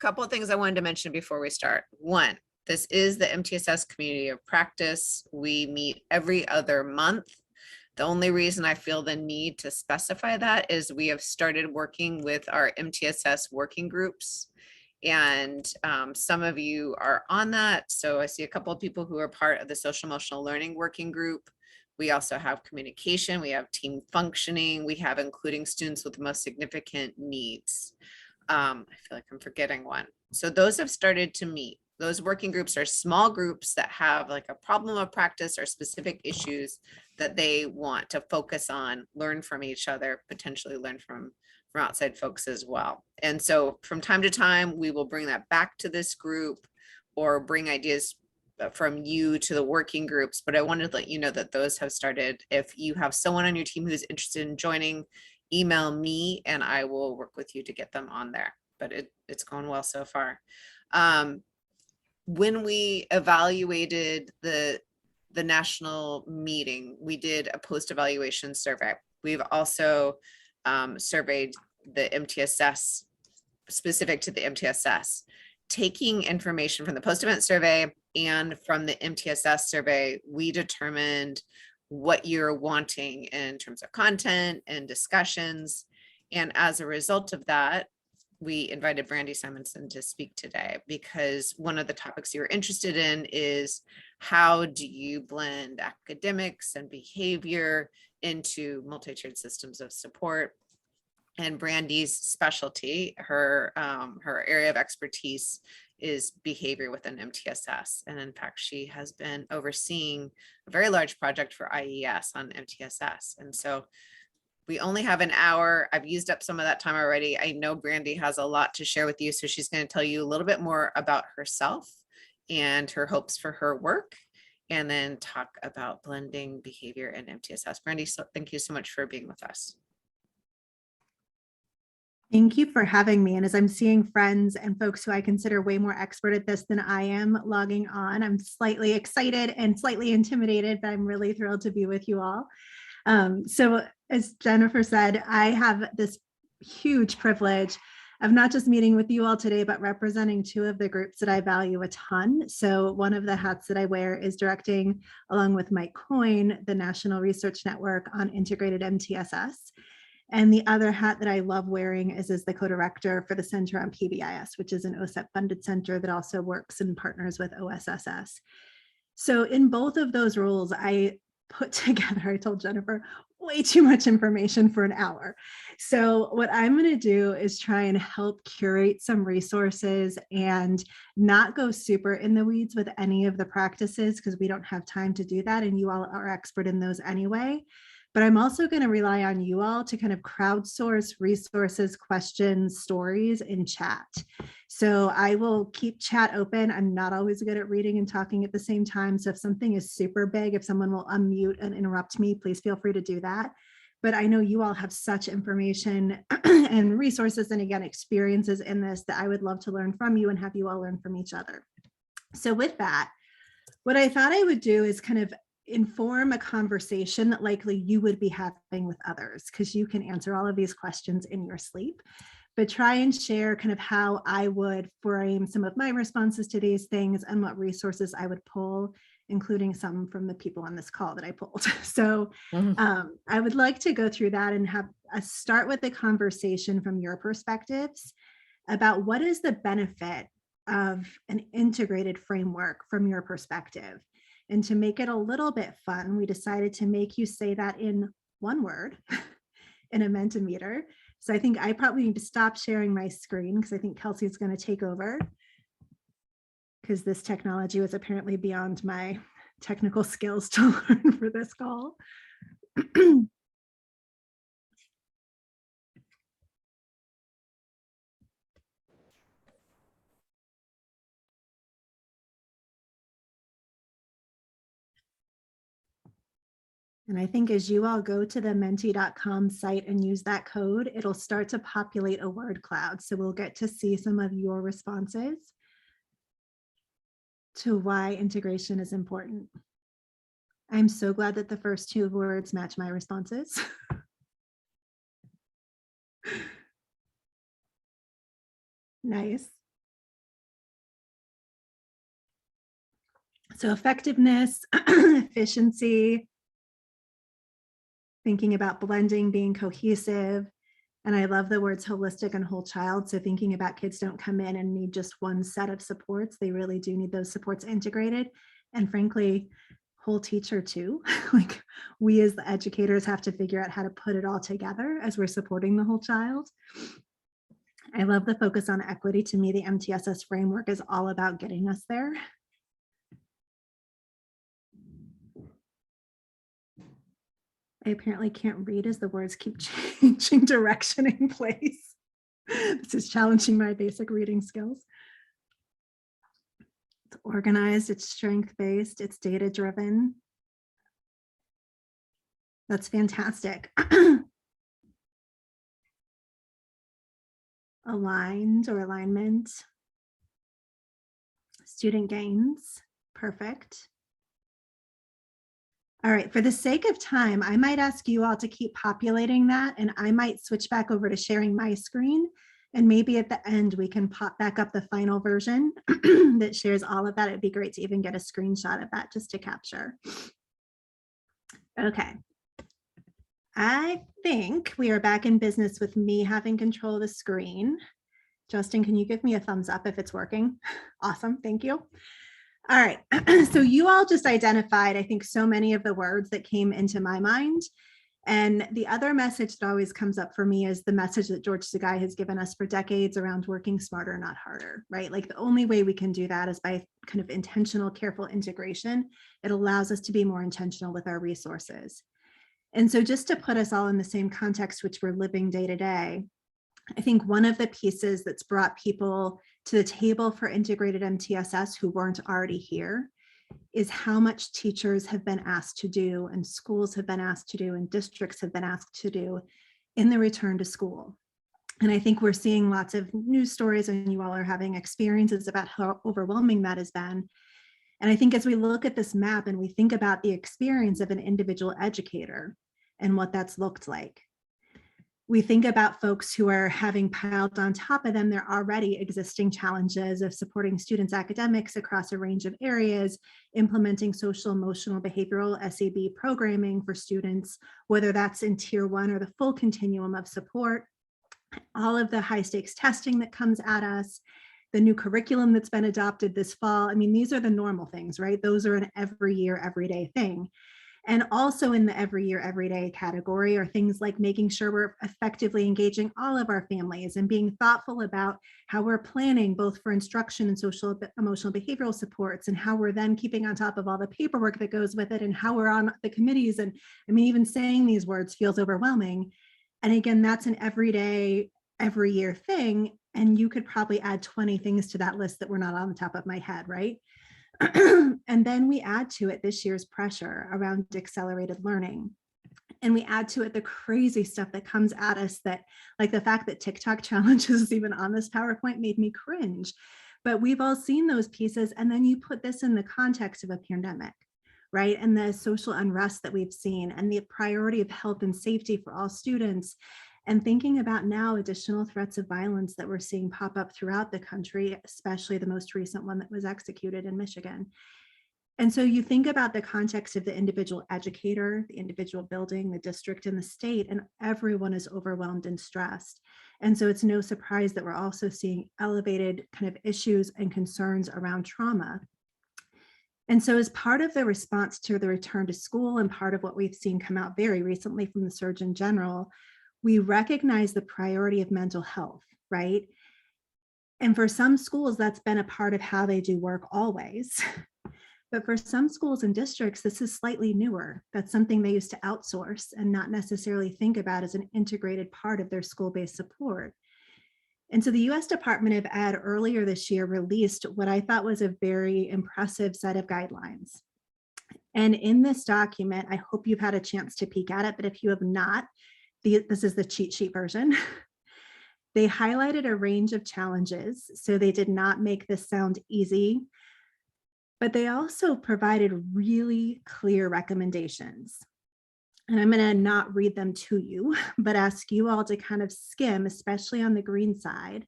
couple of things I wanted to mention before we start. One, this is the MTSS community of practice. We meet every other month. The only reason I feel the need to specify that is we have started working with our MTSS working groups. And some of you are on that. So I see a couple of people who are part of the social emotional learning working group. We also have communication, we have team functioning, we have including students with the most significant needs. I feel like I'm forgetting one. So those have started to meet. Those working groups are small groups that have like a problem of practice or specific issues that they want to focus on, learn from each other, potentially learn from outside folks as well. And so from time to time, we will bring that back to this group or bring ideas from you to the working groups. But I wanted to let you know that those have started. If you have someone on your team who's interested in joining, email me and I will work with you to get them on there. But it's going well so far. When we evaluated the national meeting, we did a post-evaluation survey. We've also surveyed the MTSS, specific to the MTSS, taking information from the post-event survey and from the MTSS survey. We determined what you're wanting in terms of content and discussions. And as a result of that, we invited Brandy Simonson to speak today because one of the topics you were interested in is how do you blend academics and behavior into multi-tiered systems of support. And Brandy's specialty, her area of expertise is behavior within MTSS. And in fact, she has been overseeing a very large project for IES on MTSS. And so we only have an hour. I've used up some of that time already. I know Brandy has a lot to share with you. So she's going to tell you a little bit more about herself and her hopes for her work, and then talk about blending behavior and MTSS. Brandy, so thank you so much for being with us. Thank you for having me. And as I'm seeing friends and folks who I consider way more expert at this than I am logging on, I'm slightly excited and slightly intimidated, but I'm really thrilled to be with you all. So as Jennifer said, I have this huge privilege of not just meeting with you all today, but representing two of the groups that I value a ton. So one of the hats that I wear is directing, along with Mike Coyne, the National Research Network on Integrated MTSS. And the other hat that I love wearing is as the co-director for the Center on PBIS, which is an OSEP funded center that also works and partners with OSSS. So in both of those roles, I put together, I told Jennifer, way too much information for an hour. So what I'm going to do is try and help curate some resources and not go super in the weeds with any of the practices because we don't have time to do that. And you all are expert in those anyway. But I'm also going to rely on you all to kind of crowdsource resources, questions, stories in chat. So I will keep chat open. I'm not always good at reading and talking at the same time. So if something is super big, if someone will unmute and interrupt me, please feel free to do that. But I know you all have such information and resources and again, experiences in this that I would love to learn from you and have you all learn from each other. So with that, what I thought I would do is kind of inform a conversation that likely you would be having with others, because you can answer all of these questions in your sleep, but try and share kind of how I would frame some of my responses to these things and what resources I would pull, including some from the people on this call that I pulled. So I would like to go through that and have us start with the conversation from your perspectives about what is the benefit of an integrated framework from your perspective. And to make it a little bit fun, we decided to make you say that in one word in a Mentimeter. So I think I probably need to stop sharing my screen because I think Kelsey's going to take over because this technology was apparently beyond my technical skills to learn for this call. And I think as you all go to the menti.com site and use that code, it'll start to populate a word cloud. So we'll get to see some of your responses to why integration is important. I'm so glad that the first two words match my responses. Nice. So effectiveness, efficiency, thinking about blending, being cohesive. And I love the words holistic and whole child. So thinking about kids don't come in and need just one set of supports. They really do need those supports integrated. And frankly, whole teacher too. Like we as the educators have to figure out how to put it all together as we're supporting the whole child. I love the focus on equity. To me, the MTSS framework is all about getting us there. I apparently can't read as the words keep changing direction in place. This is challenging my basic reading skills. It's organized, it's strength-based, it's data-driven. That's fantastic. Aligned or alignment. Student gains, perfect. All right, for the sake of time, I might ask you all to keep populating that, and I might switch back over to sharing my screen. And maybe at the end, we can pop back up the final version that shares all of that. It'd be great to even get a screenshot of that just to capture. Okay. I think we are back in business with me having control of the screen. Justin, can you give me a thumbs up if it's working? Awesome, thank you. All right, so you all just identified, I think, so many of the words that came into my mind. And the other message that always comes up for me is the message that George Sagai has given us for decades around working smarter, not harder, right? Like the only way we can do that is by kind of intentional, careful integration. It allows us to be more intentional with our resources. And so just to put us all in the same context, which we're living day to day, I think one of the pieces that's brought people to the table for integrated MTSS who weren't already here is how much teachers have been asked to do and schools have been asked to do and districts have been asked to do in the return to school. And I think we're seeing lots of news stories and you all are having experiences about how overwhelming that has been. And I think as we look at this map and we think about the experience of an individual educator and what that's looked like, we think about folks who are having piled on top of them their already existing challenges of supporting students' academics across a range of areas, implementing social, emotional, behavioral SEB programming for students, whether that's in tier 1 or the full continuum of support, all of the high stakes testing that comes at us, the new curriculum that's been adopted this fall. I mean, these are the normal things, right? Those are an every year, everyday thing. And also in the every year, everyday category are things like making sure we're effectively engaging all of our families and being thoughtful about how we're planning both for instruction and social, emotional, behavioral supports, and how we're then keeping on top of all the paperwork that goes with it and how we're on the committees. And I mean, even saying these words feels overwhelming. And again, that's an everyday, every year thing. And you could probably add 20 things to that list that were not on the top of my head, right? And then we add to it this year's pressure around accelerated learning. And we add to it the crazy stuff that comes at us that, like the fact that TikTok challenges is even on this PowerPoint made me cringe. But we've all seen those pieces. And then you put this in the context of a pandemic, right? And the social unrest that we've seen and the priority of health and safety for all students. And thinking about now additional threats of violence that we're seeing pop up throughout the country, especially the most recent one that was executed in Michigan. And so you think about the context of the individual educator, the individual building, the district, and the state, and everyone is overwhelmed and stressed. And so it's no surprise that we're also seeing elevated kind of issues and concerns around trauma. And so as part of the response to the return to school and part of what we've seen come out very recently from the Surgeon General, we recognize the priority of mental health, right? And for some schools, that's been a part of how they do work always. But for some schools and districts, this is slightly newer. That's something they used to outsource and not necessarily think about as an integrated part of their school-based support. And so the US Department of Ed earlier this year released what I thought was a very impressive set of guidelines. And in this document, I hope you've had a chance to peek at it, but if you have not, this is the cheat sheet version. They highlighted a range of challenges, so they did not make this sound easy, but they also provided really clear recommendations. And I'm going to not read them to you, but ask you all to kind of skim, especially on the green side,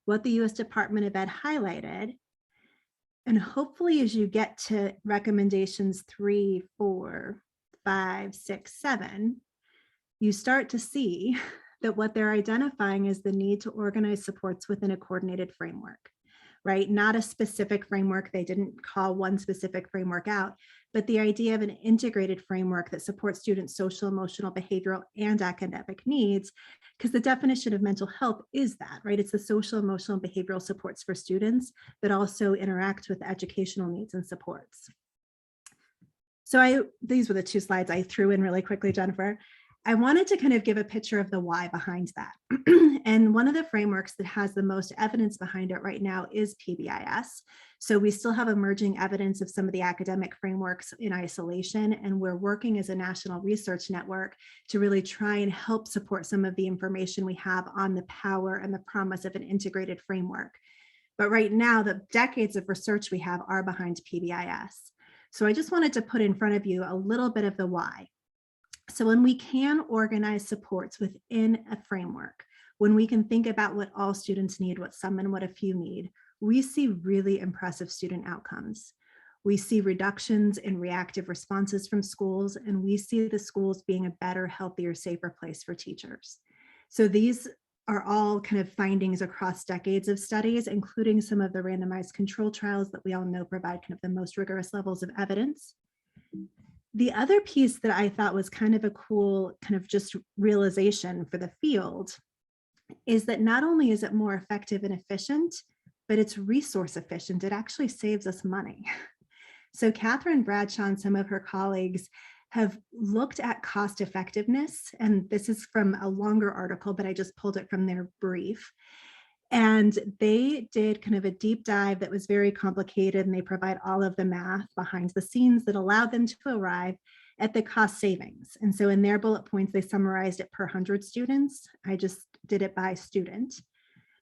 what the US Department of Ed highlighted, And hopefully as you get to recommendations 3, 4, 5, 6, 7, you start to see that what they're identifying is the need to organize supports within a coordinated framework, right? Not a specific framework. They didn't call one specific framework out, but the idea of an integrated framework that supports students' social, emotional, behavioral, and academic needs, because the definition of mental health is that, right? It's the social, emotional, and behavioral supports for students that also interact with educational needs and supports. So these were the 2 slides I threw in really quickly, Jennifer. I wanted to kind of give a picture of the why behind that. And one of the frameworks that has the most evidence behind it right now is PBIS. So we still have emerging evidence of some of the academic frameworks in isolation, and we're working as a national research network to really try and help support some of the information we have on the power and the promise of an integrated framework. But right now, the decades of research we have are behind PBIS. So I just wanted to put in front of you a little bit of the why. So when we can organize supports within a framework, when we can think about what all students need, what some and what a few need, we see really impressive student outcomes. We see reductions in reactive responses from schools, and we see the schools being a better, healthier, safer place for teachers. So these are all kind of findings across decades of studies, including some of the randomized control trials that we all know provide kind of the most rigorous levels of evidence. The other piece that I thought was kind of a cool kind of just realization for the field is that not only is it more effective and efficient, but it's resource efficient. It actually saves us money. So Catherine Bradshaw and some of her colleagues have looked at cost effectiveness, and this is from a longer article, but I just pulled it from their brief. And they did kind of a deep dive that was very complicated, and they provide all of the math behind the scenes that allowed them to arrive at the cost savings. And so in their bullet points, they summarized it per 100 students. I just did it by student.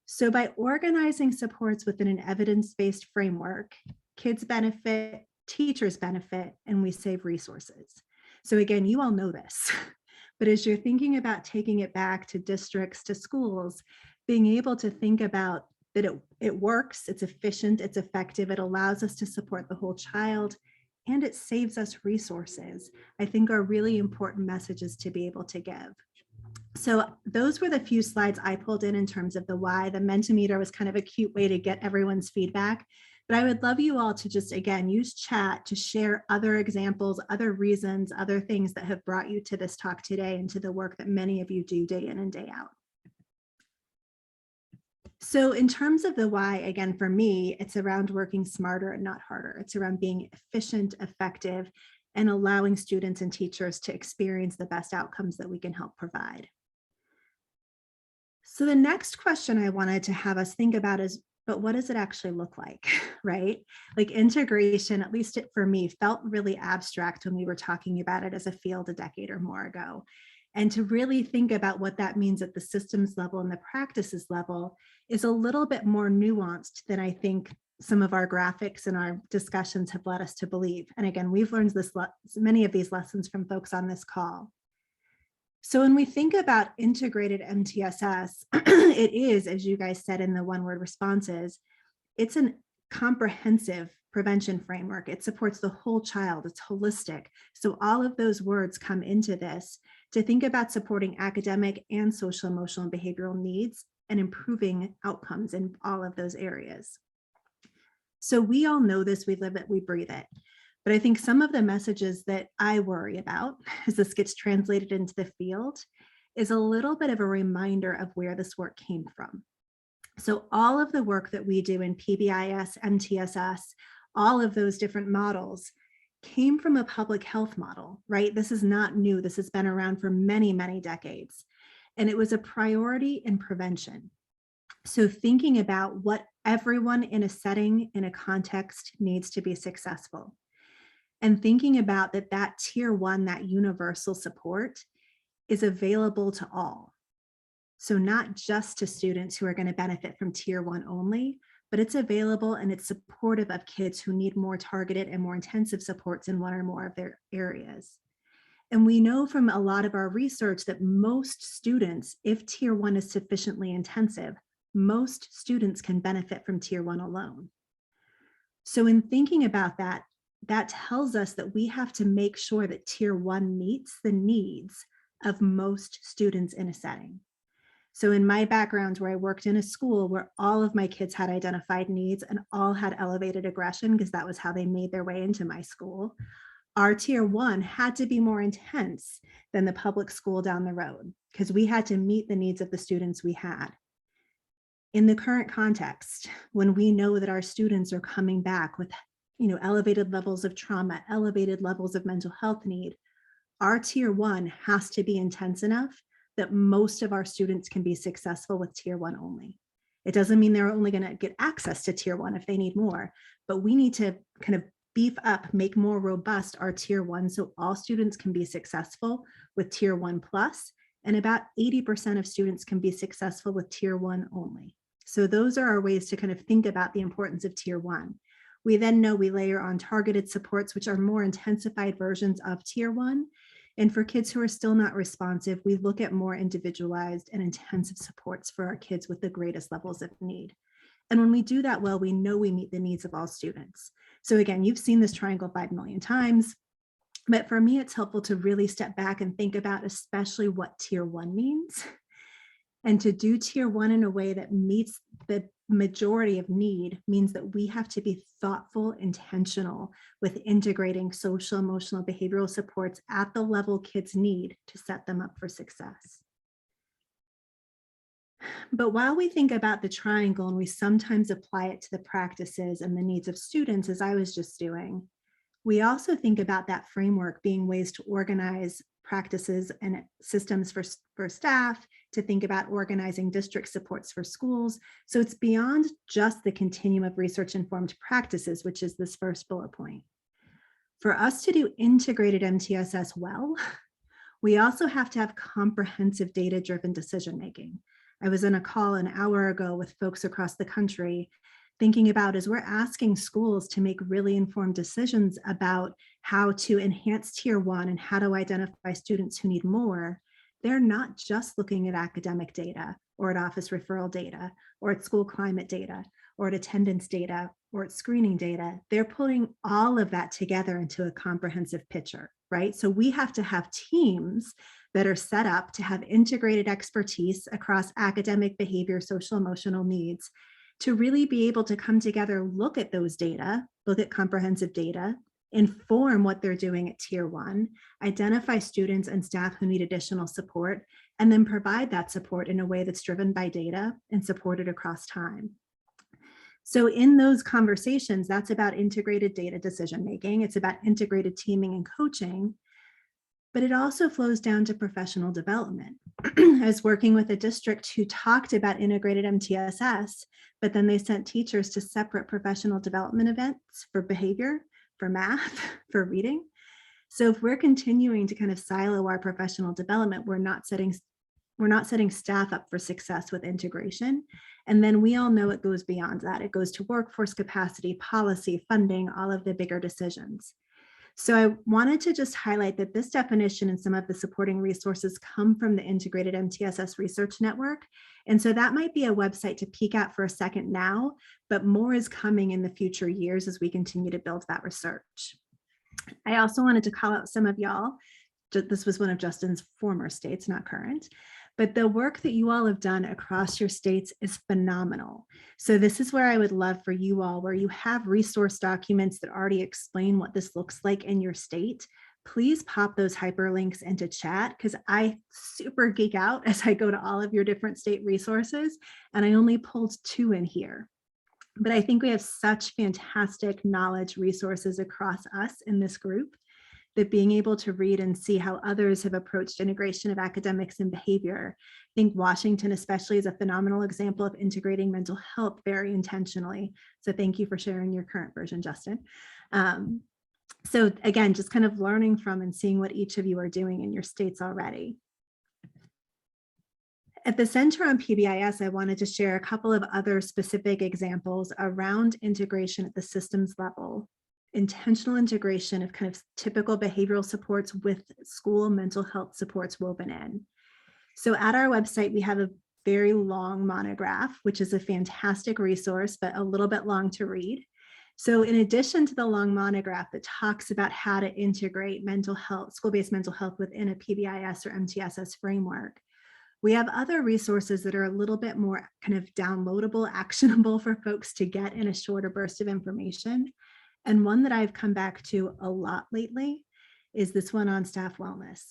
So by organizing supports within an evidence-based framework, kids benefit, teachers benefit, and we save resources. So again, you all know this, but as you're thinking about taking it back to districts, to schools, being able to think about that it works, it's efficient, it's effective, it allows us to support the whole child, and it saves us resources, I think are really important messages to be able to give. So those were the few slides I pulled in terms of the why. The Mentimeter was kind of a cute way to get everyone's feedback. But I would love you all to just, again, use chat to share other examples, other reasons, other things that have brought you to this talk today and to the work that many of you do day in and day out. So in terms of the why, again, for me, it's around working smarter and not harder. It's around being efficient, effective, and allowing students and teachers to experience the best outcomes that we can help provide. So the next question I wanted to have us think about is, but what does it actually look like, right? Like integration, at least for me, felt really abstract when we were talking about it as a field a decade or more ago. And to really think about what that means at the systems level and the practices level is a little bit more nuanced than I think some of our graphics and our discussions have led us to believe. And again, we've learned many of these lessons from folks on this call. So when we think about integrated MTSS, it is, as you guys said in the one-word responses, it's a comprehensive prevention framework. It supports the whole child. It's holistic. So all of those words come into this to think about supporting academic and social, emotional, and behavioral needs and improving outcomes in all of those areas. So we all know this, we live it, we breathe it. But I think some of the messages that I worry about as this gets translated into the field is a little bit of a reminder of where this work came from. So all of the work that we do in PBIS, MTSS, all of those different models came from a public health model, right? This is not new. This has been around for many, many decades. And it was a priority in prevention. So thinking about what everyone in a setting, in a context needs to be successful. And thinking about that tier one, that universal support is available to all. So not just to students who are going to benefit from tier one only, but it's available and it's supportive of kids who need more targeted and more intensive supports in one or more of their areas. And we know from a lot of our research that most students, if tier one is sufficiently intensive, most students can benefit from tier one alone. So in thinking about that, that tells us that we have to make sure that tier 1 meets the needs of most students in a setting. So in my background, where I worked in a school where all of my kids had identified needs and all had elevated aggression, because that was how they made their way into my school, our tier 1 had to be more intense than the public school down the road, because we had to meet the needs of the students we had. In the current context, when we know that our students are coming back with elevated levels of trauma, elevated levels of mental health need, our tier 1 has to be intense enough that most of our students can be successful with tier 1 only. It doesn't mean they're only going to get access to tier 1 if they need more, but we need to kind of beef up, make more robust our tier 1 so all students can be successful with tier 1 plus, and about 80% of students can be successful with tier 1 only. So those are our ways to kind of think about the importance of tier 1. We then know we layer on targeted supports, which are more intensified versions of tier 1. And for kids who are still not responsive, we look at more individualized and intensive supports for our kids with the greatest levels of need. And when we do that well, we know we meet the needs of all students. So again, you've seen this triangle 5 million times, but for me, it's helpful to really step back and think about especially what tier 1 means. And to do tier 1 in a way that meets the majority of need means that we have to be thoughtful, intentional with integrating social, emotional, behavioral supports at the level kids need to set them up for success. But while we think about the triangle and we sometimes apply it to the practices and the needs of students, as I was just doing, we also think about that framework being ways to organize practices and systems for staff, to think about organizing district supports for schools. So it's beyond just the continuum of research-informed practices, which is this first bullet point. For us to do integrated MTSS well, we also have to have comprehensive data-driven decision-making. I was in a call an hour ago with folks across the country thinking about as we're asking schools to make really informed decisions about how to enhance tier 1 and how to identify students who need more, they're not just looking at academic data or at office referral data or at school climate data or at attendance data or at screening data. They're putting all of that together into a comprehensive picture, right? So we have to have teams that are set up to have integrated expertise across academic, behavior, social, emotional needs to really be able to come together, look at those data, look at comprehensive data, inform what they're doing at tier 1, identify students and staff who need additional support, and then provide that support in a way that's driven by data and supported across time. So in those conversations, that's about integrated data decision-making. It's about integrated teaming and coaching, but it also flows down to professional development. I was working with a district who talked about integrated MTSS, but then they sent teachers to separate professional development events for behavior, for math, for reading. So if we're continuing to kind of silo our professional development, we're not setting staff up for success with integration. And then we all know it goes beyond that. It goes to workforce capacity, policy, funding, all of the bigger decisions. So I wanted to just highlight that this definition and some of the supporting resources come from the Integrated MTSS Research Network. And so that might be a website to peek at for a second now, but more is coming in the future years as we continue to build that research. I also wanted to call out some of y'all. This was one of Justin's former states, not current. But the work that you all have done across your states is phenomenal. So this is where I would love for you all, where you have resource documents that already explain what this looks like in your state, please pop those hyperlinks into chat, because I super geek out as I go to all of your different state resources, and I only pulled 2 in here. But I think we have such fantastic knowledge resources across us in this group that being able to read and see how others have approached integration of academics and behavior. I think Washington especially is a phenomenal example of integrating mental health very intentionally. So thank you for sharing your current version, Justin. So again, just kind of learning from and seeing what each of you are doing in your states already. At the Center on PBIS, I wanted to share a couple of other specific examples around integration at the systems level. Intentional integration of kind of typical behavioral supports with school mental health supports woven in. So at our website, we have a very long monograph, which is a fantastic resource, but a little bit long to read. So in addition to the long monograph that talks about how to integrate mental health, school-based mental health within a PBIS or MTSS framework, we have other resources that are a little bit more kind of downloadable, actionable for folks to get in a shorter burst of information. And one that I've come back to a lot lately is this one on staff wellness.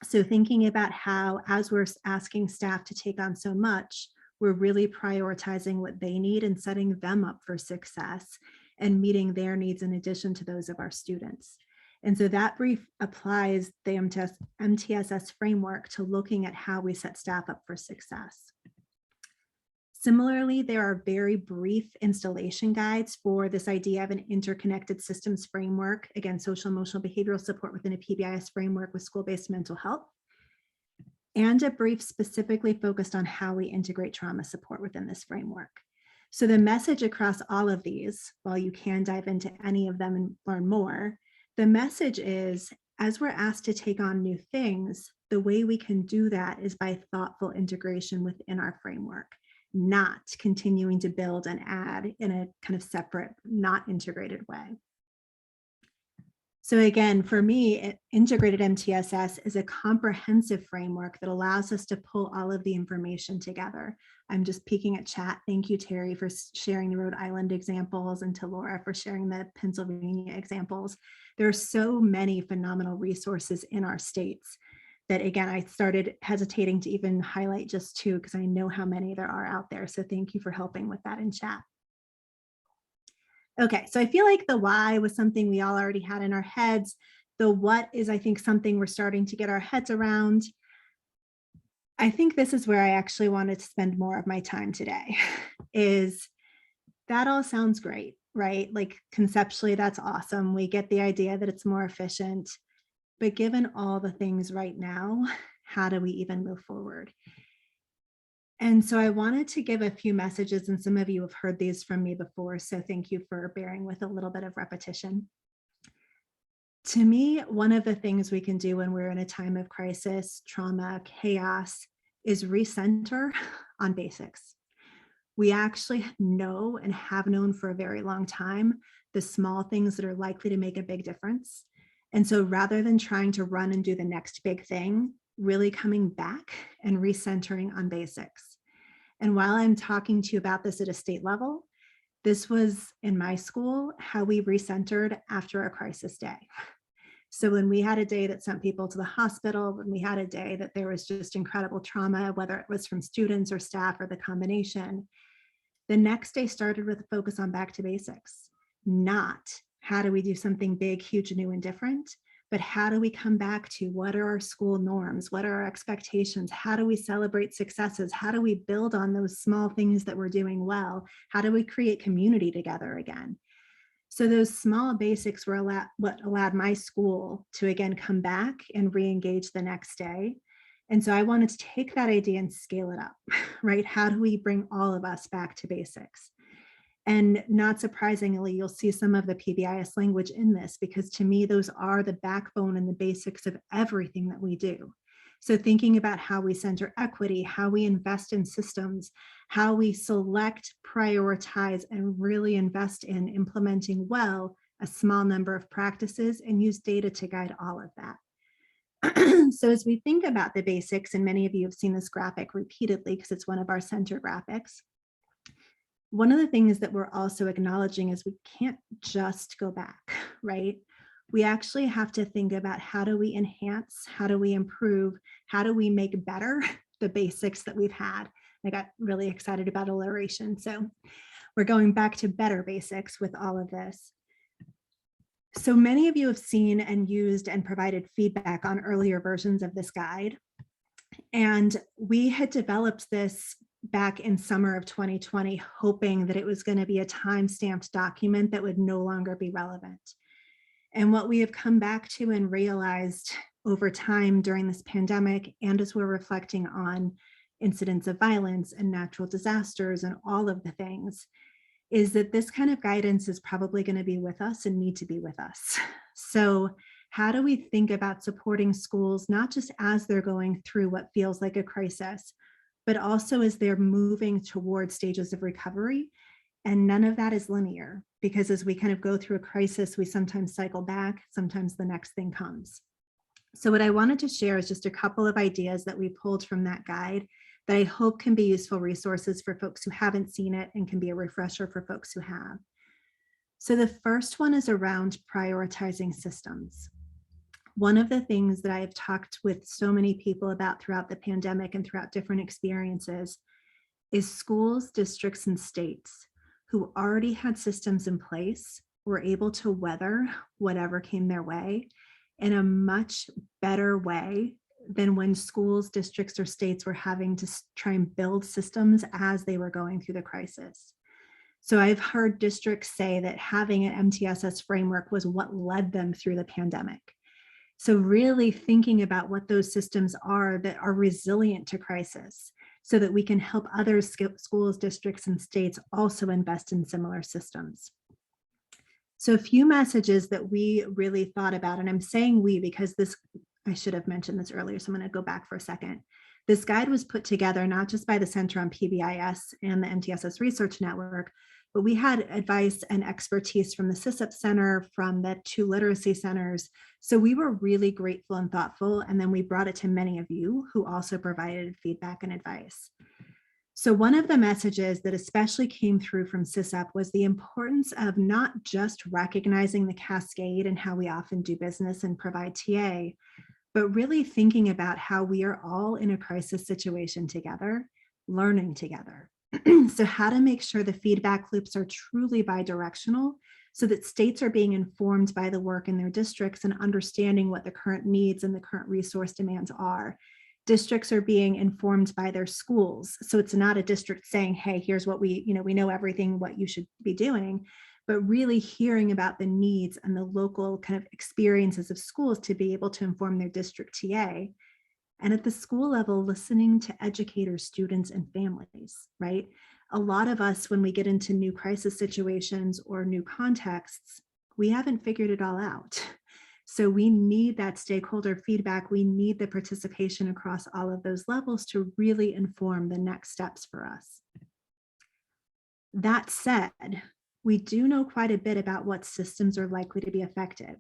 So thinking about how, as we're asking staff to take on so much, we're really prioritizing what they need and setting them up for success and meeting their needs in addition to those of our students. And so that brief applies the MTSS framework to looking at how we set staff up for success. Similarly, there are very brief installation guides for this idea of an interconnected systems framework, again, social emotional behavioral support within a PBIS framework with school-based mental health, and a brief specifically focused on how we integrate trauma support within this framework. So the message across all of these, while you can dive into any of them and learn more, the message is, as we're asked to take on new things, the way we can do that is by thoughtful integration within our framework, not continuing to build and add in a kind of separate, not integrated way. So again, for me, integrated MTSS is a comprehensive framework that allows us to pull all of the information together. I'm just peeking at chat. Thank you, Terry, for sharing the Rhode Island examples, and to Laura for sharing the Pennsylvania examples. There are so many phenomenal resources in our states that, again, I started hesitating to even highlight just two because I know how many there are out there. So thank you for helping with that in chat. Okay, so I feel like the why was something we all already had in our heads. The what is, I think, something we're starting to get our heads around. I think this is where I actually wanted to spend more of my time today, is that all sounds great, right? Like conceptually, that's awesome. We get the idea that it's more efficient, but given all the things right now, how do we even move forward? And so I wanted to give a few messages, and some of you have heard these from me before, so thank you for bearing with a little bit of repetition. To me, one of the things we can do when we're in a time of crisis, trauma, chaos, is recenter on basics. We actually know and have known for a very long time the small things that are likely to make a big difference. And so rather than trying to run and do the next big thing, really coming back and recentering on basics. And while I'm talking to you about this at a state level, this was in my school how we recentered after a crisis day. So when we had a day that sent people to the hospital, when we had a day that there was just incredible trauma, whether it was from students or staff or the combination, the next day started with a focus on back to basics, not how do we do something big, huge, new, and different, but how do we come back to what are our school norms? What are our expectations? How do we celebrate successes? How do we build on those small things that we're doing well? How do we create community together again? So those small basics were what allowed my school to again come back and re-engage the next day. And so I wanted to take that idea and scale it up, right? How do we bring all of us back to basics? And not surprisingly, you'll see some of the PBIS language in this, because to me, those are the backbone and the basics of everything that we do. So thinking about how we center equity, how we invest in systems, how we select, prioritize, and really invest in implementing well a small number of practices and use data to guide all of that. So as we think about the basics, and many of you have seen this graphic repeatedly because it's one of our center graphics, one of the things that we're also acknowledging is we can't just go back, right? We actually have to think about how do we enhance, how do we improve, how do we make better the basics that we've had. I got really excited about alliteration. So we're going back to better basics with all of this. So many of you have seen and used and provided feedback on earlier versions of this guide. And we had developed this back in summer of 2020, hoping that it was going to be a time-stamped document that would no longer be relevant. And what we have come back to and realized over time during this pandemic, and as we're reflecting on incidents of violence and natural disasters and all of the things, is that this kind of guidance is probably going to be with us and need to be with us. So how do we think about supporting schools, not just as they're going through what feels like a crisis, but also as they're moving towards stages of recovery, And none of that is linear, because as we kind of go through a crisis, we sometimes cycle back, sometimes the next thing comes. So what I wanted to share is just a couple of ideas that we pulled from that guide that I hope can be useful resources for folks who haven't seen it and can be a refresher for folks who have. So the first one is around prioritizing systems. One of the things that I have talked with so many people about throughout the pandemic and throughout different experiences is schools, districts, and states who already had systems in place were able to weather whatever came their way in a much better way than when schools, districts, or states were having to try and build systems as they were going through the crisis. So I've heard districts say that having an MTSS framework was what led them through the pandemic. So really thinking about what those systems are that are resilient to crisis, so that we can help other schools, districts, and states also invest in similar systems. So a few messages that we really thought about, and I'm saying we because this, I should have mentioned this earlier, so I'm going to go back for a second. This guide was put together not just by the Center on PBIS and the MTSS Research Network, but we had advice and expertise from the SysUp Center, from the 2 literacy centers. So we were really grateful and thoughtful. And then we brought it to many of you who also provided feedback and advice. So one of the messages that especially came through from SysUp was the importance of not just recognizing the cascade and how we often do business and provide TA, but really thinking about how we are all in a crisis situation together, learning together. So how to make sure the feedback loops are truly bi-directional so that states are being informed by the work in their districts and understanding what the current needs and the current resource demands are. Districts are being informed by their schools. So it's not a district saying, hey, here's what we know everything, what you should be doing, but really hearing about the needs and the local kind of experiences of schools to be able to inform their district TA. And at the school level, listening to educators, students, and families, right? A lot of us, when we get into new crisis situations or new contexts, we haven't figured it all out. So we need that stakeholder feedback. We need the participation across all of those levels to really inform the next steps for us. That said, we do know quite a bit about what systems are likely to be effective.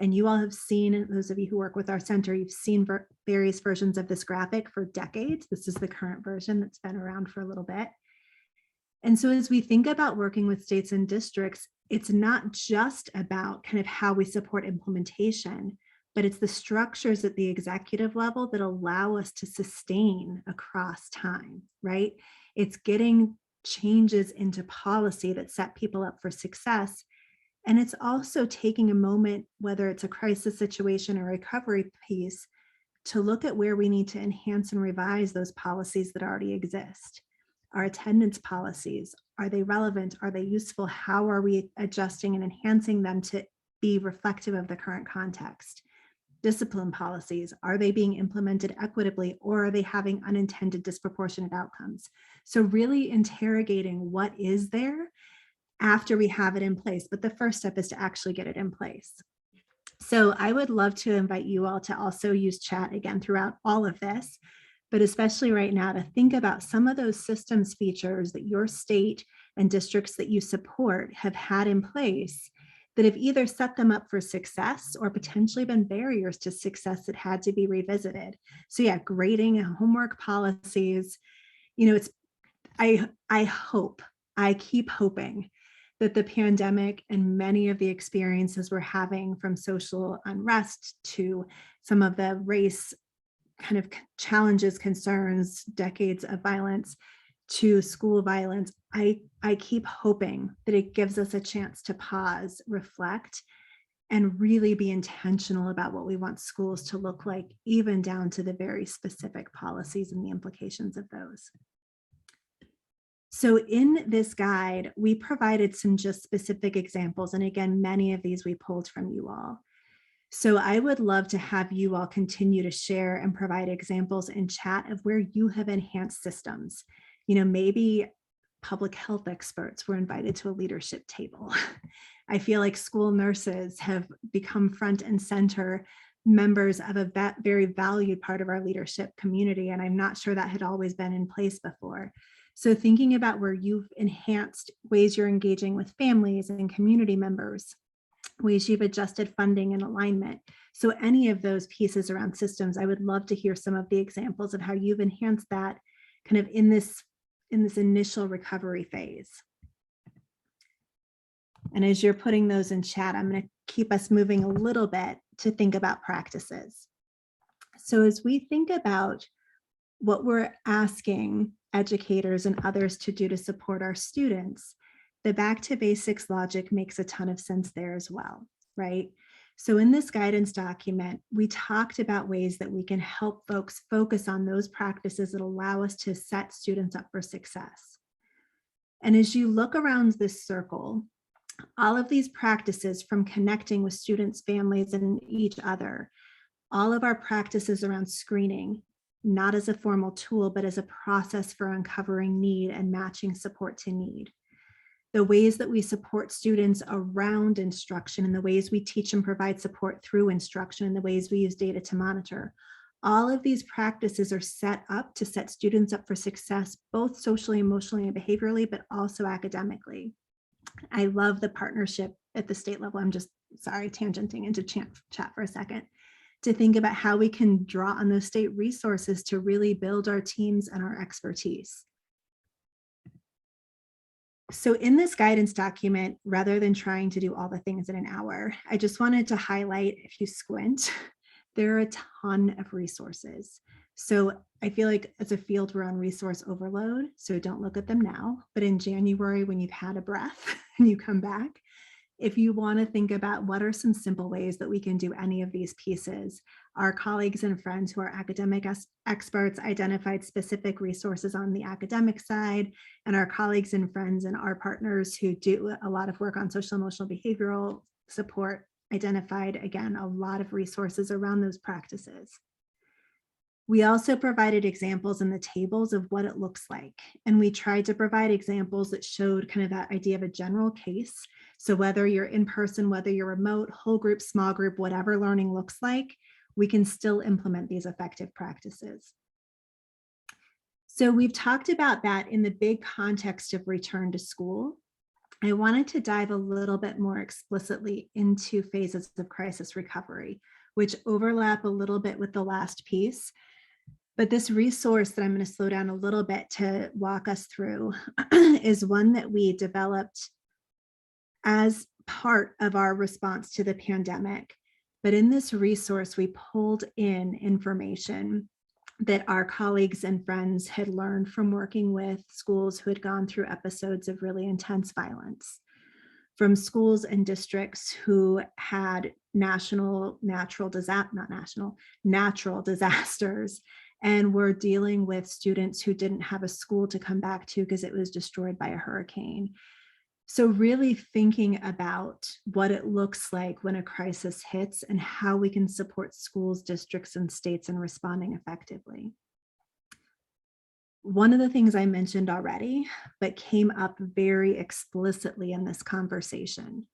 And you all have seen, those of you who work with our center, you've seen various versions of this graphic for decades. This is the current version that's been around for a little bit. And so as we think about working with states and districts, it's not just about kind of how we support implementation, but it's the structures at the executive level that allow us to sustain across time, right? It's getting changes into policy that set people up for success. And it's also taking a moment, whether it's a crisis situation or recovery piece, to look at where we need to enhance and revise those policies that already exist. Our attendance policies, are they relevant? Are they useful? How are we adjusting and enhancing them to be reflective of the current context? Discipline policies, are they being implemented equitably, or are they having unintended disproportionate outcomes? So really interrogating what is there after we have it in place, but the first step is to actually get it in place. So I would love to invite you all to also use chat again throughout all of this, but especially right now to think about some of those systems features that your state and districts that you support have had in place that have either set them up for success or potentially been barriers to success that had to be revisited. So yeah, grading and homework policies, it's, I hope, I keep hoping that the pandemic and many of the experiences we're having, from social unrest to some of the race kind of challenges, concerns, decades of violence, to school violence, I keep hoping that it gives us a chance to pause, reflect, and really be intentional about what we want schools to look like, even down to the very specific policies and the implications of those. So in this guide, we provided some just specific examples. And again, many of these we pulled from you all. So I would love to have you all continue to share and provide examples in chat of where you have enhanced systems. Maybe public health experts were invited to a leadership table. I feel like school nurses have become front and center members of a very valued part of our leadership community. And I'm not sure that had always been in place before. So thinking about where you've enhanced ways you're engaging with families and community members, ways you've adjusted funding and alignment. So any of those pieces around systems, I would love to hear some of the examples of how you've enhanced that kind of in this initial recovery phase. And as you're putting those in chat, I'm going to keep us moving a little bit to think about practices. So as we think about what we're asking educators and others to do to support our students, the back to basics logic makes a ton of sense there as well, right? So in this guidance document, we talked about ways that we can help folks focus on those practices that allow us to set students up for success. And as you look around this circle, all of these practices, from connecting with students, families, and each other, all of our practices around screening, not as a formal tool, but as a process for uncovering need and matching support to need. The ways that we support students around instruction, and the ways we teach and provide support through instruction, and the ways we use data to monitor. All of these practices are set up to set students up for success, both socially, emotionally, and behaviorally, but also academically. I love the partnership at the state level. I'm just, sorry, tangenting into chat for a second, to think about how we can draw on those state resources to really build our teams and our expertise. So in this guidance document, rather than trying to do all the things in an hour, I just wanted to highlight, if you squint, there are a ton of resources. So I feel like as a field, we're on resource overload, so don't look at them now. But in January, when you've had a breath and you come back, if you want to think about what are some simple ways that we can do any of these pieces, our colleagues and friends who are academic experts identified specific resources on the academic side, and our colleagues and friends and our partners who do a lot of work on social, emotional, behavioral support identified, again, a lot of resources around those practices. We also provided examples in the tables of what it looks like. And we tried to provide examples that showed kind of that idea of a general case. So whether you're in person, whether you're remote, whole group, small group, whatever learning looks like, we can still implement these effective practices. So we've talked about that in the big context of return to school. I wanted to dive a little bit more explicitly into phases of crisis recovery, which overlap a little bit with the last piece. But this resource that I'm going to slow down a little bit to walk us through is one that we developed as part of our response to the pandemic. But in this resource, we pulled in information that our colleagues and friends had learned from working with schools who had gone through episodes of really intense violence, from schools and districts who had natural disasters, and were dealing with students who didn't have a school to come back to because it was destroyed by a hurricane. So really thinking about what it looks like when a crisis hits and how we can support schools, districts, and states in responding effectively. One of the things I mentioned already, but came up very explicitly in this conversation,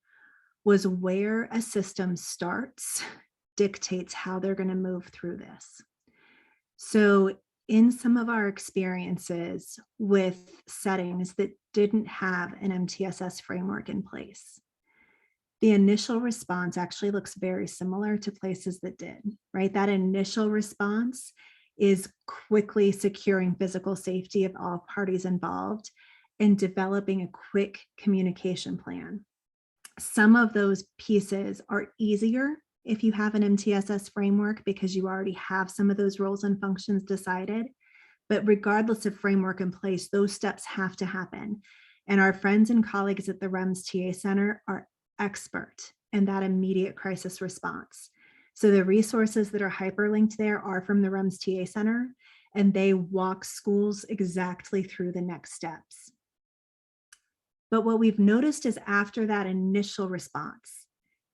was where a system starts dictates how they're going to move through this. So in some of our experiences with settings that didn't have an MTSS framework in place, the initial response actually looks very similar to places that did, right? That initial response is quickly securing physical safety of all parties involved and developing a quick communication plan. Some of those pieces are easier if you have an MTSS framework because you already have some of those roles and functions decided. But regardless of framework in place, those steps have to happen. And our friends and colleagues at the REMS TA Center are expert in that immediate crisis response. So the resources that are hyperlinked there are from the REMS TA Center, and they walk schools exactly through the next steps. But what we've noticed is after that initial response,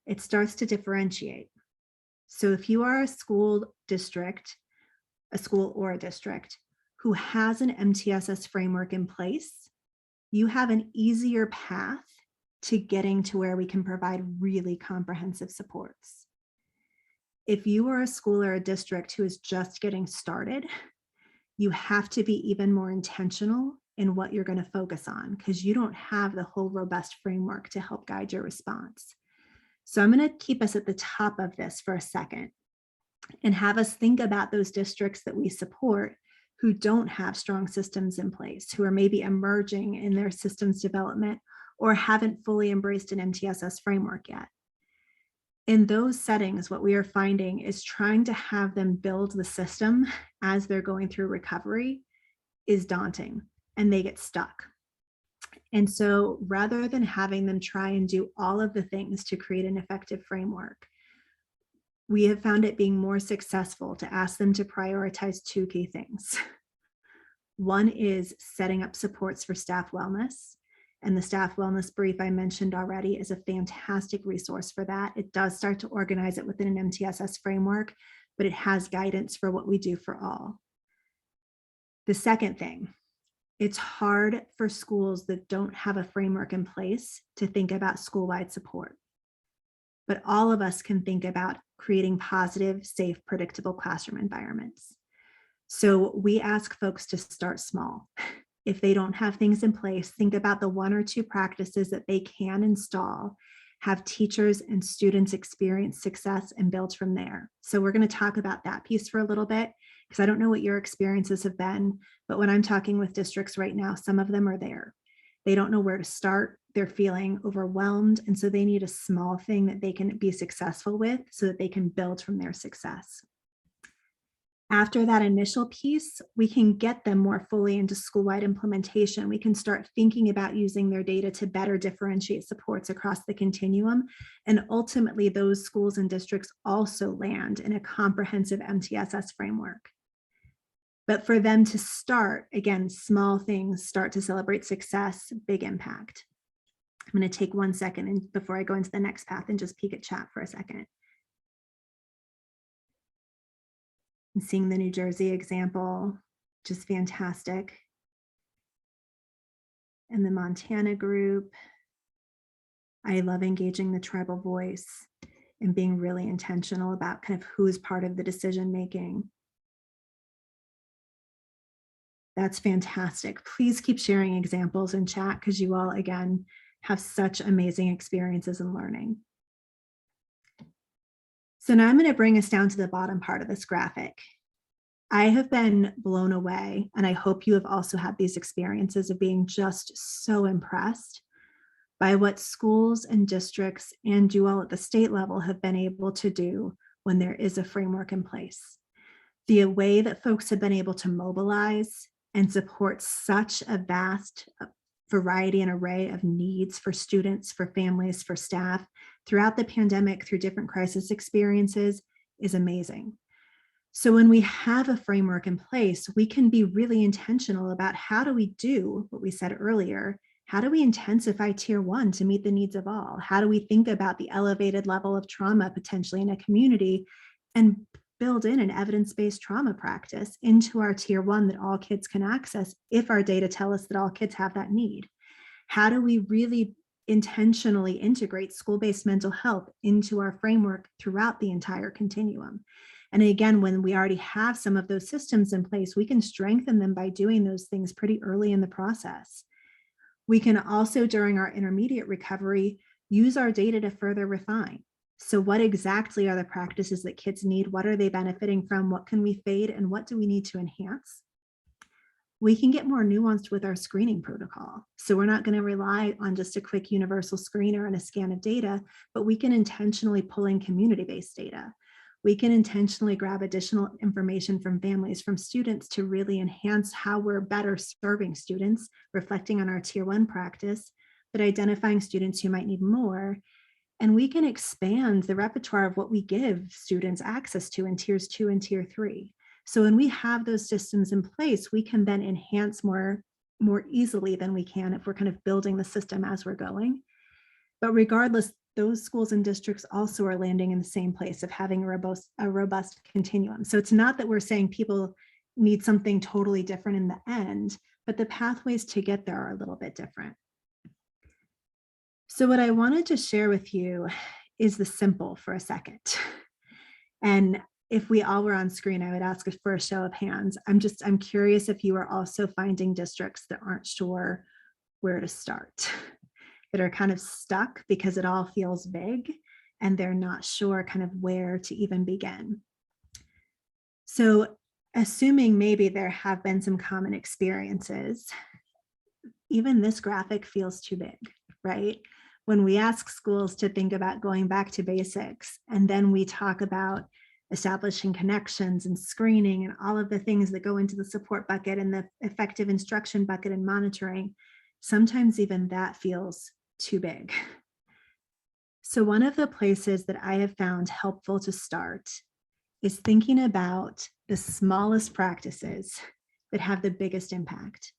it starts to differentiate. So if you are a school district, a school or a district who has an MTSS framework in place, you have an easier path to getting to where we can provide really comprehensive supports. If you are a school or a district who is just getting started, you have to be even more intentional in what you're going to focus on because you don't have the whole robust framework to help guide your response. So I'm going to keep us at the top of this for a second and have us think about those districts that we support who don't have strong systems in place, who are maybe emerging in their systems development or haven't fully embraced an MTSS framework yet. In those settings, what we are finding is trying to have them build the system as they're going through recovery is daunting and they get stuck. And so rather than having them try and do all of the things to create an effective framework, we have found it being more successful to ask them to prioritize two key things. One is setting up supports for staff wellness. And the staff wellness brief I mentioned already is a fantastic resource for that. It does start to organize it within an MTSS framework, but it has guidance for what we do for all. The second thing, it's hard for schools that don't have a framework in place to think about school-wide support. But all of us can think about creating positive, safe, predictable classroom environments. So we ask folks to start small. If they don't have things in place, think about the 1 or 2 practices that they can install, have teachers and students experience success and build from there. So we're going to talk about that piece for a little bit, because I don't know what your experiences have been, but when I'm talking with districts right now, some of them are there. They don't know where to start. They're feeling overwhelmed. And so they need a small thing that they can be successful with so that they can build from their success. After that initial piece, we can get them more fully into school-wide implementation. We can start thinking about using their data to better differentiate supports across the continuum. And ultimately, those schools and districts also land in a comprehensive MTSS framework. But for them to start, again, small things, start to celebrate success, big impact. I'm going to take 1 second and before I go into the next path and just peek at chat for a second. And seeing the New Jersey example, just fantastic. And the Montana group, I love engaging the tribal voice and being really intentional about kind of who is part of the decision making. That's fantastic. Please keep sharing examples in chat because you all, again, have such amazing experiences in learning. So now I'm going to bring us down to the bottom part of this graphic. I have been blown away, and I hope you have also had these experiences of being just so impressed by what schools and districts and you all at the state level have been able to do when there is a framework in place. The way that folks have been able to mobilize and support such a vast variety and array of needs for students, for families, for staff throughout the pandemic, through different crisis experiences is amazing. So when we have a framework in place, we can be really intentional about how do we do what we said earlier. How do we intensify tier 1 to meet the needs of all? How do we think about the elevated level of trauma potentially in a community and build in an evidence-based trauma practice into our tier 1 that all kids can access if our data tell us that all kids have that need? How do we really intentionally integrate school-based mental health into our framework throughout the entire continuum? And again, when we already have some of those systems in place, we can strengthen them by doing those things pretty early in the process. We can also, during our intermediate recovery, use our data to further refine. So what exactly are the practices that kids need? What are they benefiting from? What can we fade? And what do we need to enhance? We can get more nuanced with our screening protocol. So we're not going to rely on just a quick universal screener and a scan of data, but we can intentionally pull in community-based data. We can intentionally grab additional information from families, from students to really enhance how we're better serving students, reflecting on our tier 1 practice, but identifying students who might need more. And we can expand the repertoire of what we give students access to in tiers 2 and tier 3. So when we have those systems in place, we can then enhance more easily than we can if we're kind of building the system as we're going. But regardless, those schools and districts also are landing in the same place of having a robust continuum. So it's not that we're saying people need something totally different in the end, but the pathways to get there are a little bit different. So what I wanted to share with you is the simple for a second. And if we all were on screen, I would ask for a show of hands. I'm curious if you are also finding districts that aren't sure where to start, that are kind of stuck because it all feels big and they're not sure kind of where to even begin. So assuming maybe there have been some common experiences, even this graphic feels too big, right? When we ask schools to think about going back to basics, and then we talk about establishing connections and screening and all of the things that go into the support bucket and the effective instruction bucket and monitoring, sometimes even that feels too big. So one of the places that I have found helpful to start is thinking about the smallest practices that have the biggest impact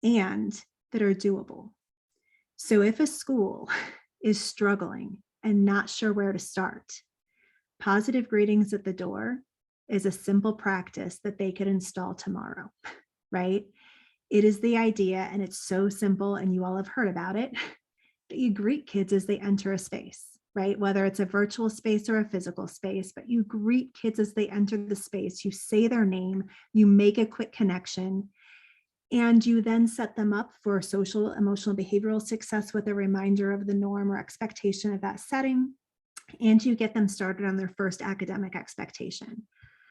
and that are doable. So if a school is struggling and not sure where to start, positive greetings at the door is a simple practice that they could install tomorrow, right? It is the idea, and it's so simple, and you all have heard about it, that you greet kids as they enter a space, right? Whether it's a virtual space or a physical space, but you greet kids as they enter the space, you say their name, you make a quick connection, and you then set them up for social, emotional, behavioral success with a reminder of the norm or expectation of that setting, and you get them started on their first academic expectation.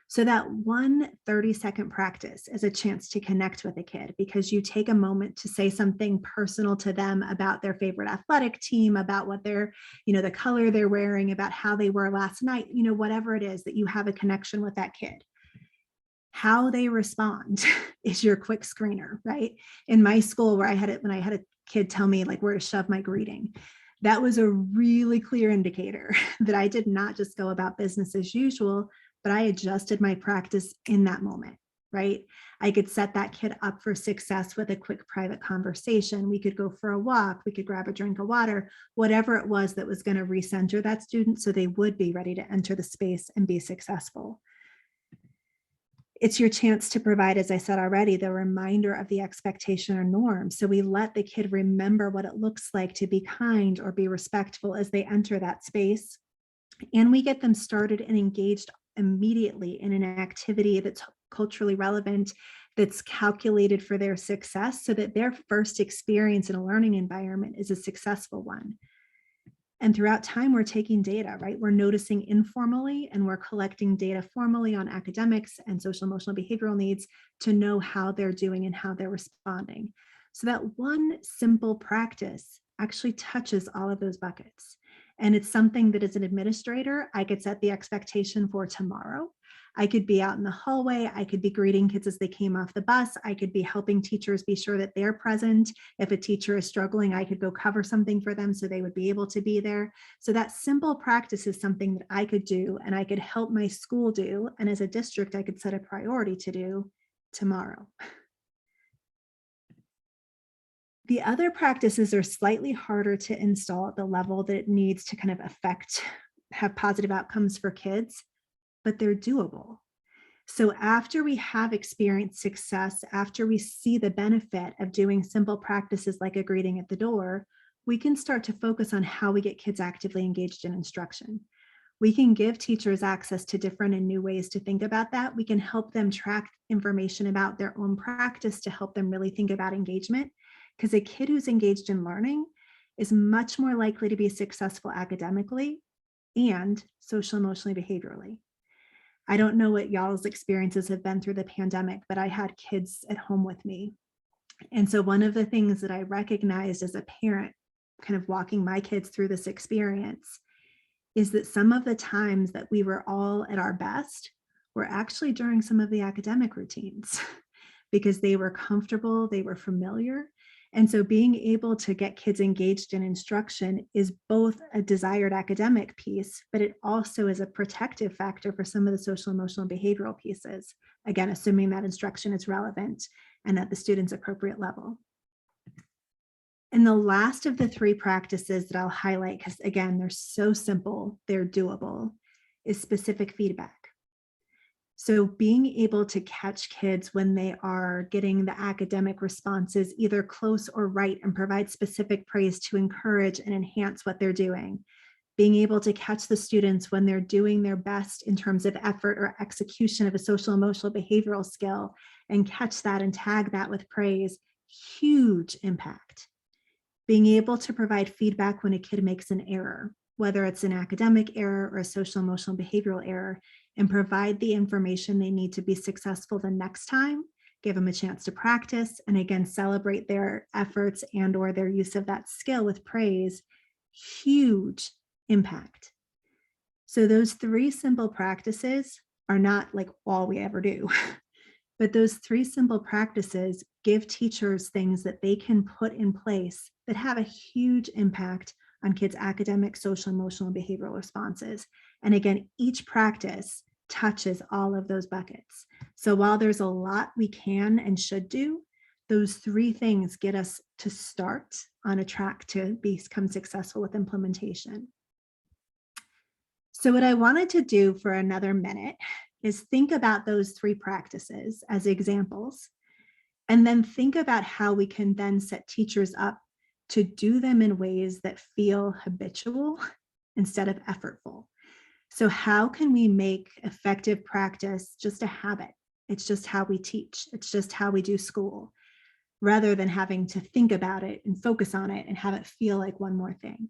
So that one 30-second practice is a chance to connect with a kid because you take a moment to say something personal to them about their favorite athletic team, about what they're, the color they're wearing, about how they were last night, whatever it is that you have a connection with that kid. How they respond is your quick screener, right? In my school where when I had a kid tell me like where to shove my greeting, that was a really clear indicator that I did not just go about business as usual, but I adjusted my practice in that moment, right? I could set that kid up for success with a quick private conversation. We could go for a walk, we could grab a drink of water, whatever it was that was going to recenter that student so they would be ready to enter the space and be successful. It's your chance to provide, as I said already, the reminder of the expectation or norm. So we let the kid remember what it looks like to be kind or be respectful as they enter that space. And we get them started and engaged immediately in an activity that's culturally relevant, that's calculated for their success, so that their first experience in a learning environment is a successful one. And throughout time, we're taking data, right? We're noticing informally and we're collecting data formally on academics and social, emotional, behavioral needs to know how they're doing and how they're responding. So that one simple practice actually touches all of those buckets. And it's something that as an administrator, I could set the expectation for tomorrow. I could be out in the hallway. I could be greeting kids as they came off the bus. I could be helping teachers be sure that they're present. If a teacher is struggling, I could go cover something for them so they would be able to be there. So that simple practice is something that I could do and I could help my school do. And as a district, I could set a priority to do tomorrow. The other practices are slightly harder to install at the level that it needs to kind of have positive outcomes for kids, but they're doable. So after we have experienced success, after we see the benefit of doing simple practices like a greeting at the door, we can start to focus on how we get kids actively engaged in instruction. We can give teachers access to different and new ways to think about that. We can help them track information about their own practice to help them really think about engagement. Because a kid who's engaged in learning is much more likely to be successful academically and social, emotionally, behaviorally. I don't know what y'all's experiences have been through the pandemic, but I had kids at home with me. And so one of the things that I recognized as a parent, kind of walking my kids through this experience, is that some of the times that we were all at our best were actually during some of the academic routines because they were comfortable, they were familiar. And so being able to get kids engaged in instruction is both a desired academic piece, but it also is a protective factor for some of the social, emotional, and behavioral pieces. Again, assuming that instruction is relevant and at the student's appropriate level. And the last of the three practices that I'll highlight, because again, they're so simple, they're doable, is specific feedback. So being able to catch kids when they are getting the academic responses either close or right and provide specific praise to encourage and enhance what they're doing. being able to catch the students when they're doing their best in terms of effort or execution of a social emotional behavioral skill and catch that and tag that with praise, huge impact. Being able to provide feedback when a kid makes an error, whether it's an academic error or a social emotional behavioral error, and provide the information they need to be successful the next time, give them a chance to practice, and again, celebrate their efforts and or their use of that skill with praise, huge impact. So those 3 simple practices are not like all we ever do, but those 3 simple practices give teachers things that they can put in place that have a huge impact on kids' academic, social, emotional, and behavioral responses. And again, each practice touches all of those buckets. So while there's a lot we can and should do, those 3 things get us to start on a track to become successful with implementation. So what I wanted to do for another minute is think about those 3 practices as examples, and then think about how we can then set teachers up to do them in ways that feel habitual instead of effortful. So how can we make effective practice just a habit? It's just how we teach. It's just how we do school, rather than having to think about it and focus on it and have it feel like one more thing.